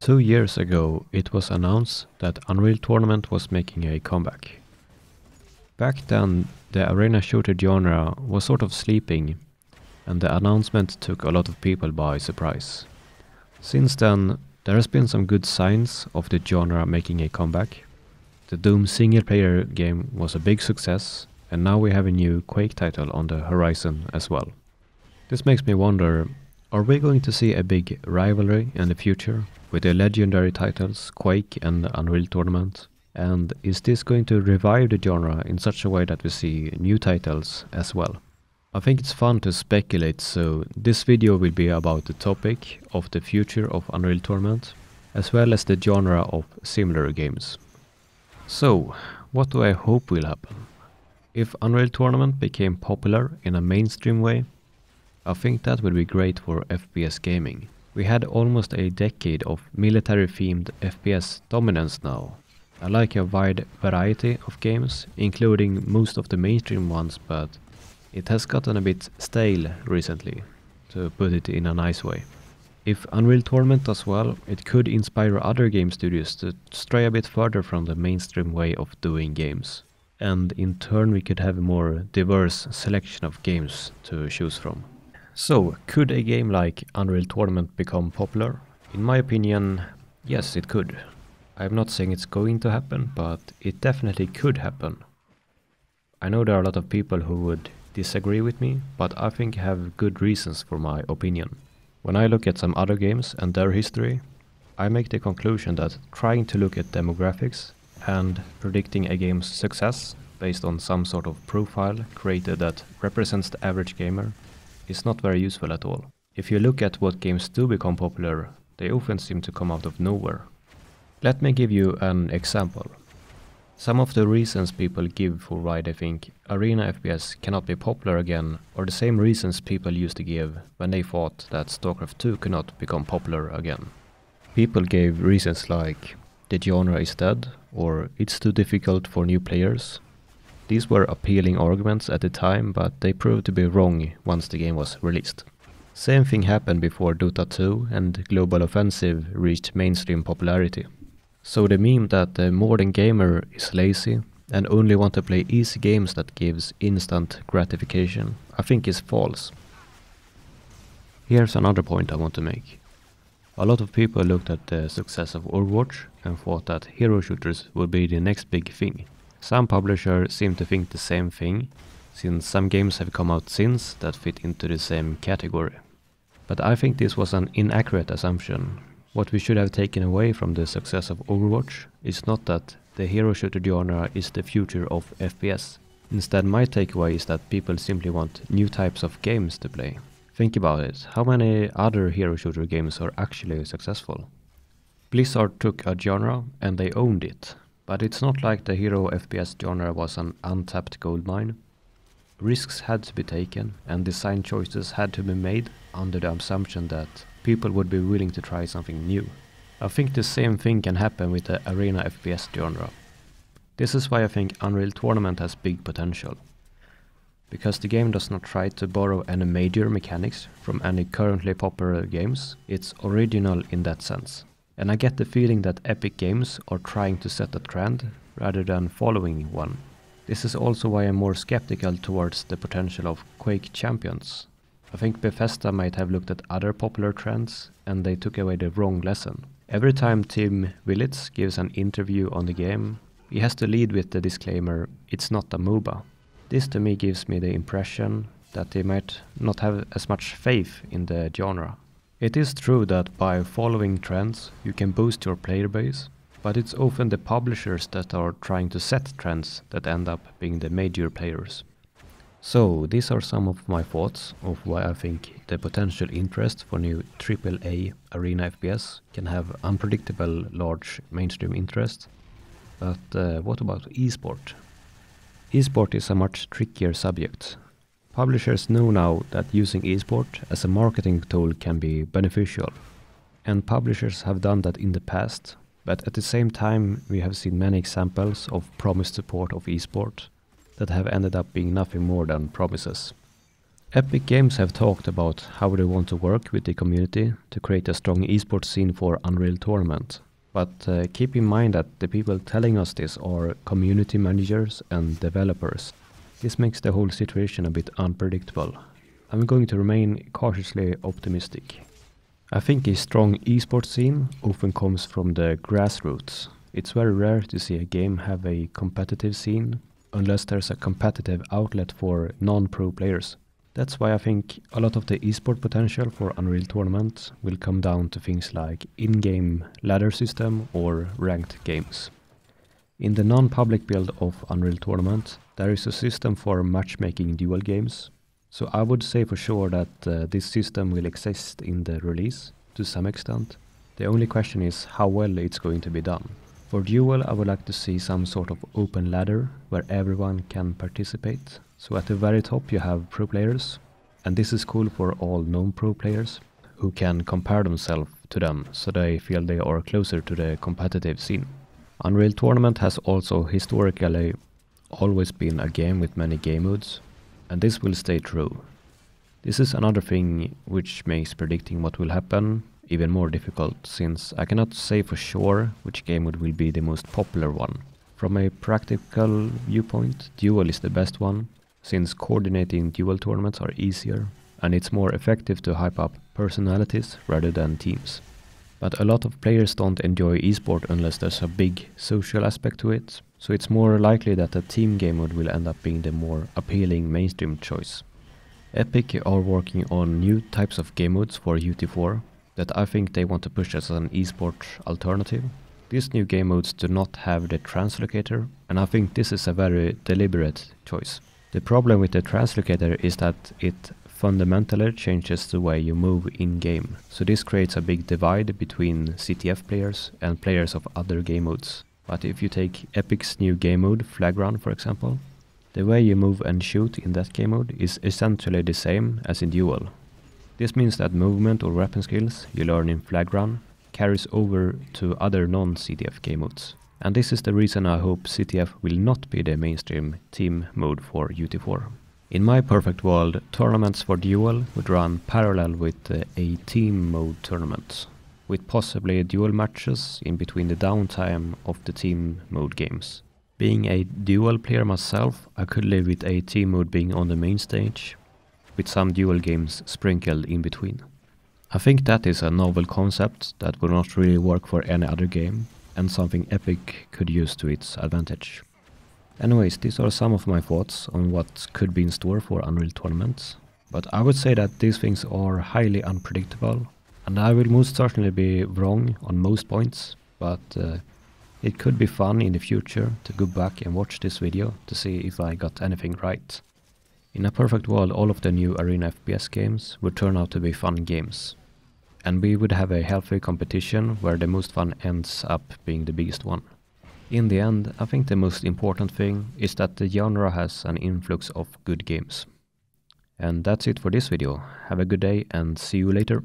2 years ago, it was announced that Unreal Tournament was making a comeback. Back then, the arena shooter genre was sort of sleeping, and the announcement took a lot of people by surprise. Since then, there has been some good signs of the genre making a comeback. The Doom single-player game was a big success, and now we have a new Quake title on the horizon as well. This makes me wonder, are we going to see a big rivalry in the future with the legendary titles Quake and Unreal Tournament? And is this going to revive the genre in such a way that we see new titles as well? I think it's fun to speculate, so this video will be about the topic of the future of Unreal Tournament, as well as the genre of similar games. So, what do I hope will happen? If Unreal Tournament became popular in a mainstream way, I think that would be great for FPS gaming. We had almost a decade of military-themed FPS dominance now. I like a wide variety of games, including most of the mainstream ones, but it has gotten a bit stale recently, to put it in a nice way. If Unreal Tournament does well, it could inspire other game studios to stray a bit further from the mainstream way of doing games. And in turn we could have a more diverse selection of games to choose from. So, could a game like Unreal Tournament become popular? In my opinion, yes, it could. I'm not saying it's going to happen, but it definitely could happen. I know there are a lot of people who would disagree with me, but I think I have good reasons for my opinion. When I look at some other games and their history, I make the conclusion that trying to look at demographics and predicting a game's success based on some sort of profile created that represents the average gamer is not very useful at all. If you look at what games do become popular, they often seem to come out of nowhere. Let me give you an example. Some of the reasons people give for why they think Arena FPS cannot be popular again are the same reasons people used to give when they thought that StarCraft 2 could not become popular again. People gave reasons like the genre is dead or it's too difficult for new players. These were appealing arguments at the time, but they proved to be wrong once the game was released. Same thing happened before Dota 2 and Global Offensive reached mainstream popularity. So the meme that the modern gamer is lazy and only want to play easy games that gives instant gratification, I think is false. Here's another point I want to make. A lot of people looked at the success of Overwatch and thought that hero shooters would be the next big thing. Some publishers seem to think the same thing, since some games have come out since that fit into the same category. But I think this was an inaccurate assumption. What we should have taken away from the success of Overwatch is not that the hero shooter genre is the future of FPS. Instead, my takeaway is that people simply want new types of games to play. Think about it, how many other hero shooter games are actually successful? Blizzard took a genre and they owned it. But it's not like the hero FPS genre was an untapped goldmine. Risks had to be taken and design choices had to be made under the assumption that people would be willing to try something new. I think the same thing can happen with the Arena FPS genre. This is why I think Unreal Tournament has big potential. Because the game does not try to borrow any major mechanics from any currently popular games, it's original in that sense. And I get the feeling that Epic Games are trying to set a trend rather than following one. This is also why I'm more skeptical towards the potential of Quake Champions. I think Bethesda might have looked at other popular trends and they took away the wrong lesson. Every time Tim Willits gives an interview on the game, he has to lead with the disclaimer, "It's not a MOBA." This to me gives me the impression that they might not have as much faith in the genre. It is true that by following trends you can boost your player base, but it's often the publishers that are trying to set trends that end up being the major players. So these are some of my thoughts of why I think the potential interest for new AAA Arena FPS can have unpredictable large mainstream interest. But what about esport? Esport is a much trickier subject. Publishers know now that using esport as a marketing tool can be beneficial. And publishers have done that in the past, but at the same time we have seen many examples of promised support of esport that have ended up being nothing more than promises. Epic Games have talked about how they want to work with the community to create a strong esports scene for Unreal Tournament. But keep in mind that the people telling us this are community managers and developers. This makes the whole situation a bit unpredictable. I'm going to remain cautiously optimistic. I think a strong esports scene often comes from the grassroots. It's very rare to see a game have a competitive scene unless there's a competitive outlet for non-pro players. That's why I think a lot of the esport potential for Unreal Tournament will come down to things like in-game ladder system or ranked games. In the non-public build of Unreal Tournament, there is a system for matchmaking dual games, so I would say for sure that this system will exist in the release to some extent. The only question is how well it's going to be done. For dual, I would like to see some sort of open ladder where everyone can participate. So at the very top you have pro players, and this is cool for all non-pro players who can compare themselves to them so they feel they are closer to the competitive scene. Unreal Tournament has also historically always been a game with many game modes, and this will stay true. This is another thing which makes predicting what will happen even more difficult, since I cannot say for sure which game mode will be the most popular one. From a practical viewpoint, dual is the best one, since coordinating dual tournaments are easier, and it's more effective to hype up personalities rather than teams. But a lot of players don't enjoy esport unless there's a big social aspect to it, so it's more likely that a team game mode will end up being the more appealing mainstream choice. Epic are working on new types of game modes for UT4 that I think they want to push as an esport alternative. These new game modes do not have the translocator, and I think this is a very deliberate choice. The problem with the translocator is that it fundamentally changes the way you move in-game, so this creates a big divide between CTF players and players of other game modes. But if you take Epic's new game mode, Flag Run for example, the way you move and shoot in that game mode is essentially the same as in Duel. This means that movement or weapon skills you learn in Flag Run carries over to other non-CTF game modes. And this is the reason I hope CTF will not be the mainstream team mode for UT4. In my perfect world, tournaments for Duel would run parallel with a team mode tournament, with possibly dual matches in between the downtime of the team mode games. Being a Duel player myself, I could live with a team mode being on the main stage, with some Duel games sprinkled in between. I think that is a novel concept that would not really work for any other game, and something Epic could use to its advantage. Anyways, these are some of my thoughts on what could be in store for Unreal Tournament, but I would say that these things are highly unpredictable, and I will most certainly be wrong on most points, but it could be fun in the future to go back and watch this video to see if I got anything right. In a perfect world, all of the new Arena FPS games would turn out to be fun games. And we would have a healthy competition where the most fun ends up being the biggest one. In the end, I think the most important thing is that the genre has an influx of good games. And that's it for this video. Have a good day and see you later.